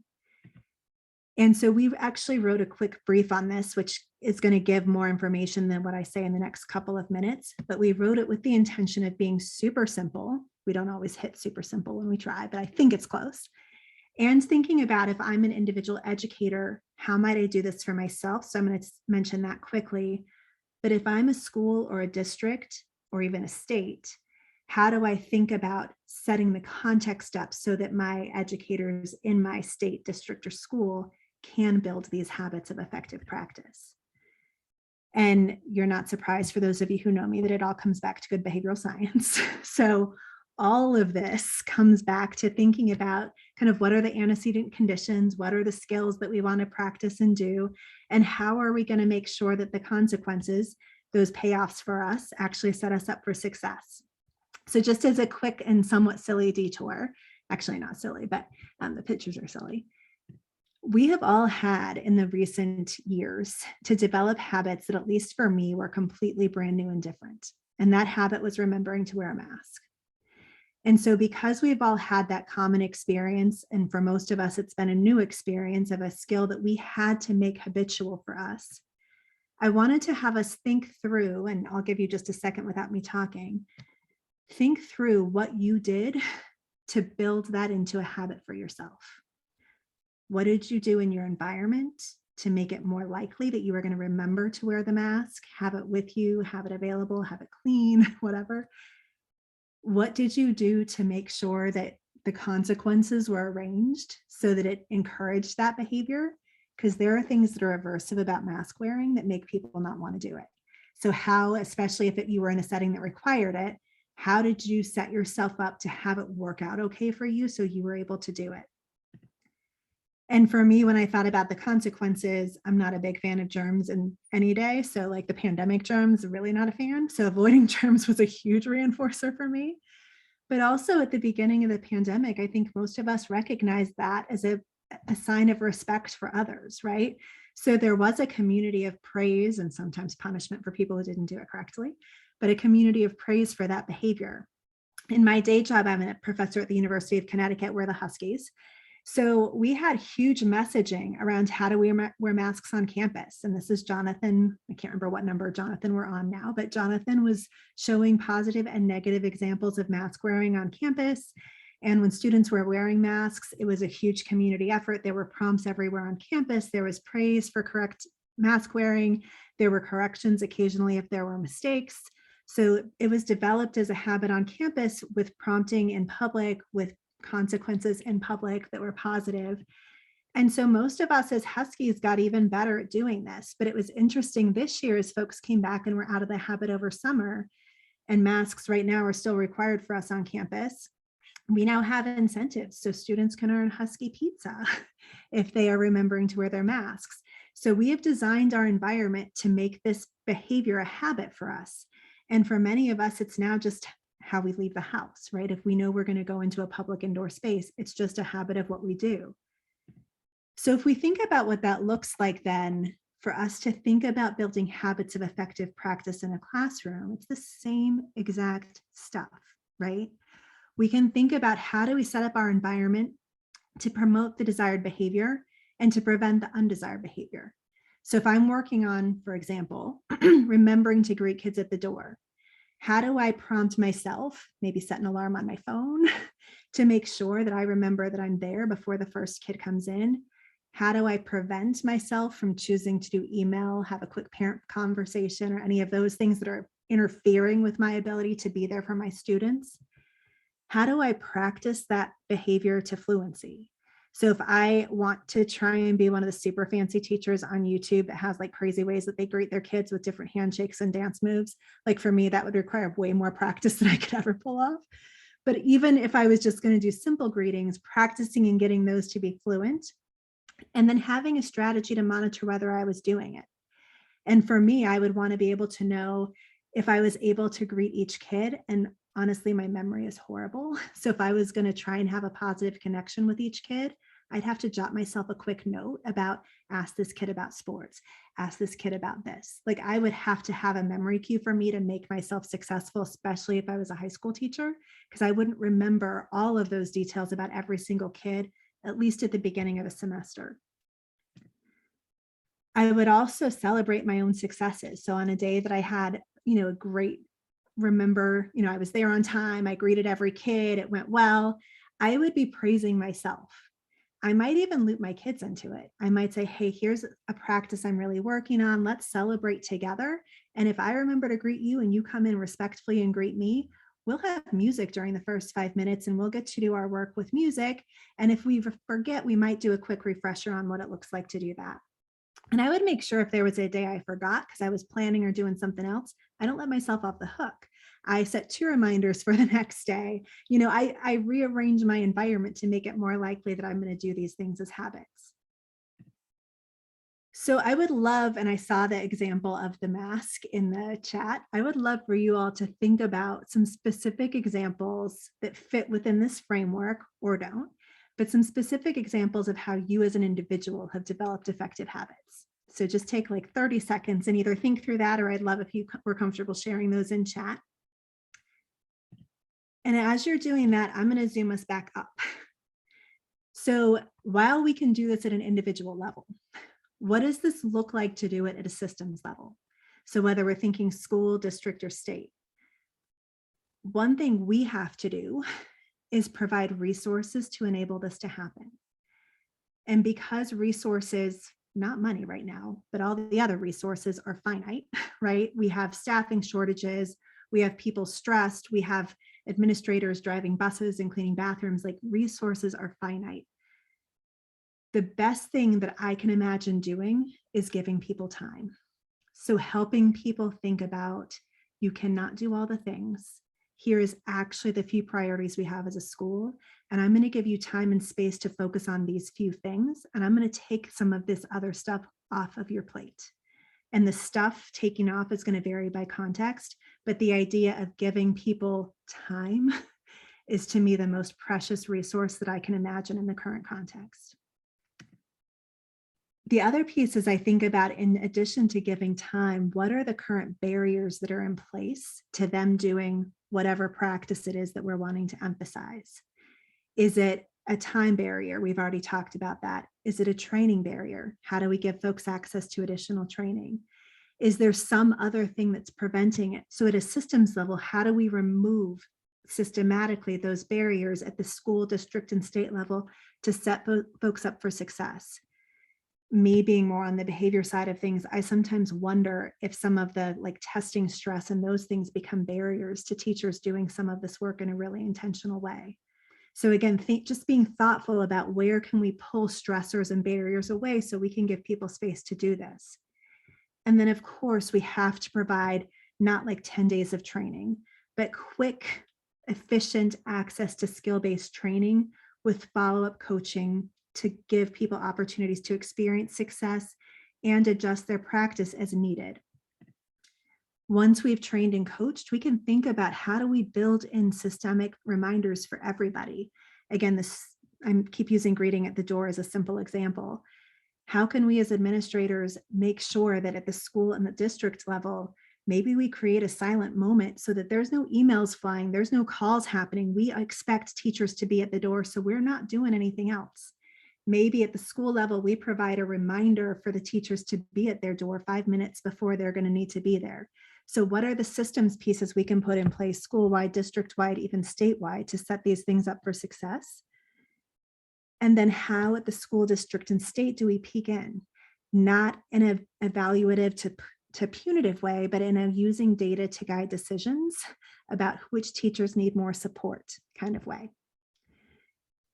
And so we actually wrote a quick brief on this, which is going to give more information than what I say in the next couple of minutes, but we wrote it with the intention of being super simple. We don't always hit super simple when we try, but I think it's close. And thinking about, if I'm an individual educator, how might I do this for myself? So I'm going to mention that quickly. But if I'm a school or a district or even a state, how do I think about setting the context up so that my educators in my state, district, or school can build these habits of effective practice? And you're not surprised, for those of you who know me, that it all comes back to good behavioral science. So all of this comes back to thinking about kind of what are the antecedent conditions, what are the skills that we want to practice and do, and how are we going to make sure that the consequences, those payoffs for us, actually set us up for success. So just as a quick and somewhat silly detour, actually not silly, but the pictures are silly. We have all had in the recent years to develop habits that, at least for me, were completely brand new and different. And that habit was remembering to wear a mask. And so because we've all had that common experience, and for most of us, it's been a new experience of a skill that we had to make habitual for us, I wanted to have us think through, and I'll give you just a second without me talking, think through what you did to build that into a habit for yourself. What did you do in your environment to make it more likely that you were going to remember to wear the mask, have it with you, have it available, have it clean, whatever? What did you do to make sure that the consequences were arranged so that it encouraged that behavior? Because there are things that are aversive about mask wearing that make people not want to do it. So how, especially if you were in a setting that required it, how did you set yourself up to have it work out okay for you so you were able to do it? And for me, when I thought about the consequences, I'm not a big fan of germs in any day. So like the pandemic germs, really not a fan. So avoiding germs was a huge reinforcer for me. But also at the beginning of the pandemic, I think most of us recognized that as a sign of respect for others, right? So there was a community of praise and sometimes punishment for people who didn't do it correctly, but a community of praise for that behavior. In my day job, I'm a professor at the University of Connecticut. We're the Huskies. So we had huge messaging around how do we wear masks on campus. And this is Jonathan. I can't remember what number Jonathan we're on now, but Jonathan was showing positive and negative examples of mask wearing on campus. And when students were wearing masks, it was a huge community effort. There were prompts everywhere on campus. There was praise for correct mask wearing. There were corrections occasionally if there were mistakes. So it was developed as a habit on campus with prompting in public, with consequences in public that were positive. And so most of us as Huskies got even better at doing this. But it was interesting this year as folks came back and were out of the habit over summer, and masks right now are still required for us on campus. We now have incentives so students can earn Husky pizza if they are remembering to wear their masks. So we have designed our environment to make this behavior a habit for us. And for many of us, it's now just how we leave the house, right? If we know we're going to go into a public indoor space, it's just a habit of what we do. So if we think about what that looks like, then for us to think about building habits of effective practice in a classroom, it's the same exact stuff, right? We can think about how do we set up our environment to promote the desired behavior and to prevent the undesired behavior. So if I'm working on, for example, remembering to greet kids at the door, how do I prompt myself, maybe set an alarm on my phone to make sure that I remember that I'm there before the first kid comes in? How do I prevent myself from choosing to do email, have a quick parent conversation, or any of those things that are interfering with my ability to be there for my students? How do I practice that behavior to fluency? So if I want to try and be one of the super fancy teachers on YouTube that has like crazy ways that they greet their kids with different handshakes and dance moves, like for me, that would require way more practice than I could ever pull off. But even if I was just going to do simple greetings, practicing and getting those to be fluent, and then having a strategy to monitor whether I was doing it. And for me, I would want to be able to know if I was able to greet each kid. And honestly, my memory is horrible. So if I was going to try and have a positive connection with each kid, I'd have to jot myself a quick note about ask this kid about sports, ask this kid about this. Like I would have to have a memory cue for me to make myself successful, especially if I was a high school teacher, because I wouldn't remember all of those details about every single kid, at least at the beginning of a semester. I would also celebrate my own successes. So on a day that I had, a great I was there on time, I greeted every kid, it went well, I would be praising myself. I might even loop my kids into it. I might say, hey, here's a practice I'm really working on. Let's celebrate together. And if I remember to greet you and you come in respectfully and greet me, we'll have music during the first 5 minutes and we'll get to do our work with music. And if we forget, we might do a quick refresher on what it looks like to do that. And I would make sure if there was a day I forgot because I was planning or doing something else, I don't let myself off the hook. I set 2 reminders for the next day. I rearrange my environment to make it more likely that I'm going to do these things as habits. So I would love, and I saw the example of the mask in the chat, I would love for you all to think about some specific examples that fit within this framework or don't, but some specific examples of how you as an individual have developed effective habits. So just take like 30 seconds and either think through that, or I'd love if you were comfortable sharing those in chat. And as you're doing that, I'm going to zoom us back up. So while we can do this at an individual level, what does this look like to do it at a systems level? So whether we're thinking school, district, or state, one thing we have to do is provide resources to enable this to happen. And because resources, not money right now, but all the other resources are finite, right? We have staffing shortages, we have people stressed, we have administrators driving buses and cleaning bathrooms, like resources are finite. The best thing that I can imagine doing is giving people time. So helping people think about, you cannot do all the things. Here is actually the few priorities we have as a school. And I'm going to give you time and space to focus on these few things. And I'm going to take some of this other stuff off of your plate. And the stuff taking off is going to vary by context. But the idea of giving people time is to me the most precious resource that I can imagine in the current context. The other piece is I think about, in addition to giving time, what are the current barriers that are in place to them doing whatever practice it is that we're wanting to emphasize? Is it a time barrier? We've already talked about that. Is it a training barrier? How do we give folks access to additional training? Is there some other thing that's preventing it? So at a systems level, how do we remove systematically those barriers at the school, district, and state level to set folks up for success? Me being more on the behavior side of things, I sometimes wonder if some of the testing stress and those things become barriers to teachers doing some of this work in a really intentional way. So again, just being thoughtful about where can we pull stressors and barriers away so we can give people space to do this. And then of course we have to provide not 10 days of training, but quick, efficient access to skill-based training with follow-up coaching to give people opportunities to experience success and adjust their practice as needed. Once we've trained and coached, we can think about how do we build in systemic reminders for everybody. Again, I keep using greeting at the door as a simple example. How can we as administrators make sure that at the school and the district level, maybe we create a silent moment so that there's no emails flying, there's no calls happening. We expect teachers to be at the door, so we're not doing anything else. Maybe at the school level, we provide a reminder for the teachers to be at their door 5 minutes before they're going to need to be there. So what are the systems pieces we can put in place school-wide, district-wide, even statewide to set these things up for success? And then how at the school district and state do we peek in? Not in an evaluative to punitive way, but in a using data to guide decisions about which teachers need more support kind of way.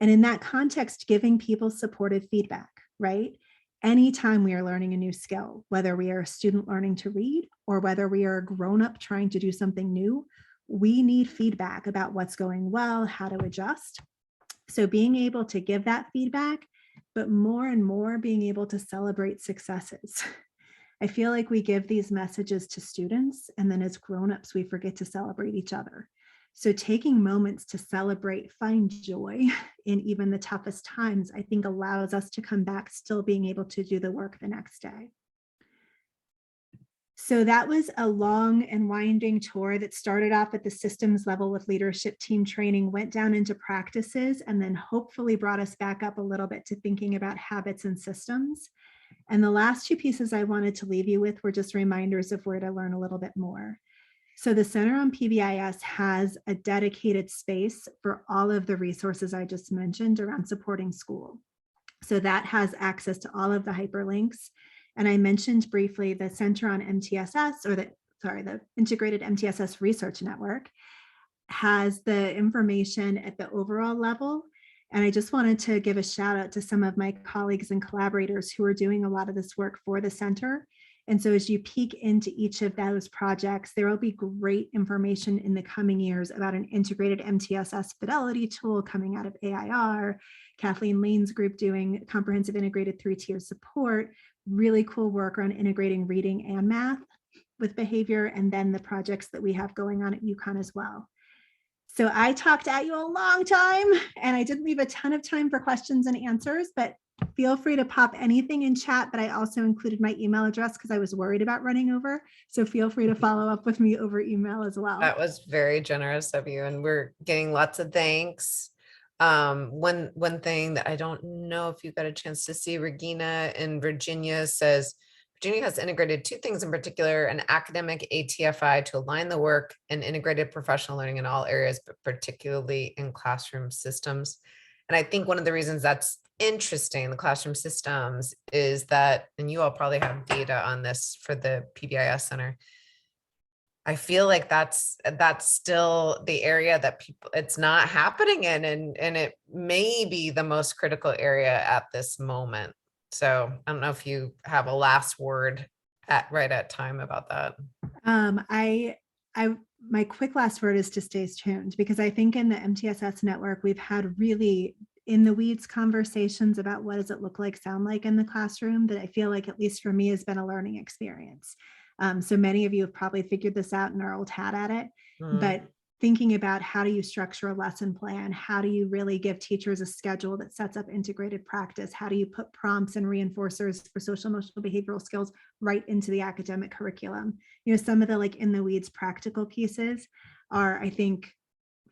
And in that context, giving people supportive feedback, right? Anytime we are learning a new skill, whether we are a student learning to read or whether we are a grown-up trying to do something new, we need feedback about what's going well, how to adjust. So being able to give that feedback, but more and more being able to celebrate successes. I feel like we give these messages to students, and then as grown-ups, we forget to celebrate each other. So taking moments to celebrate, find joy in even the toughest times, I think allows us to come back still being able to do the work the next day. So that was a long and winding tour that started off at the systems level with leadership team training, went down into practices, and then hopefully brought us back up a little bit to thinking about habits and systems. And the last two pieces I wanted to leave you with were just reminders of where to learn a little bit more. So the Center on PBIS has a dedicated space for all of the resources I just mentioned around supporting school. So that has access to all of the hyperlinks. And I mentioned briefly the Center on MTSS, or the Integrated MTSS Research Network has the information at the overall level. And I just wanted to give a shout out to some of my colleagues and collaborators who are doing a lot of this work for the center. And so as you peek into each of those projects, there will be great information in the coming years about an integrated MTSS fidelity tool coming out of AIR, Kathleen Lane's group doing comprehensive integrated 3-tier support, really cool work around integrating reading and math with behavior, and then the projects that we have going on at UConn as well. So I talked at you a long time, and I didn't leave a ton of time for questions and answers, but feel free to pop anything in chat. But I also included my email address because I was worried about running over. So feel free to follow up with me over email as well. That was very generous of you, and we're getting lots of thanks. One thing that I don't know if you got a chance to see, Regina in Virginia says, Virginia has integrated two things in particular: an academic ATFI to align the work and integrated professional learning in all areas, but particularly in classroom systems. And I think one of the reasons that's interesting, the classroom systems, is that, and you all probably have data on this for the PBIS Center, I feel like that's still the area that people, it's not happening in, and it may be the most critical area at this moment. So I don't know if you have a last word right at time about that. My quick last word is to stay tuned, because I think in the MTSS network, we've had really in the weeds conversations about what does it look like, sound like in the classroom, that I feel like, at least for me, has been a learning experience. So many of you have probably figured this out and are old hat at it, but thinking about how do you structure a lesson plan? How do you really give teachers a schedule that sets up integrated practice? How do you put prompts and reinforcers for social emotional behavioral skills right into the academic curriculum? You know, some of the like in the weeds practical pieces are, I think,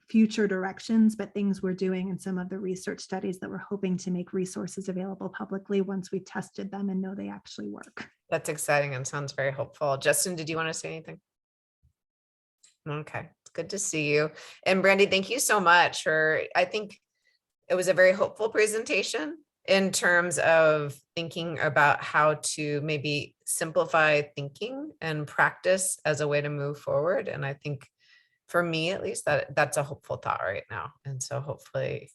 future directions, but things we're doing in some of the research studies that we're hoping to make resources available publicly once we've tested them and know they actually work. That's exciting and sounds very hopeful. Justin, did you want to say anything? Okay, it's good to see you. And Brandy, thank you so much for, I think it was a very hopeful presentation in terms of thinking about how to maybe simplify thinking and practice as a way to move forward. And I think for me, at least, that's a hopeful thought right now. And so hopefully,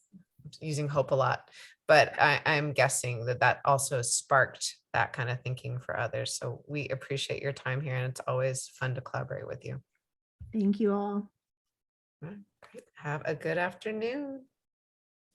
using hope a lot, but I'm guessing that also sparked that kind of thinking for others. So we appreciate your time here, and it's always fun to collaborate with you. Thank you all. Great. Have a good afternoon.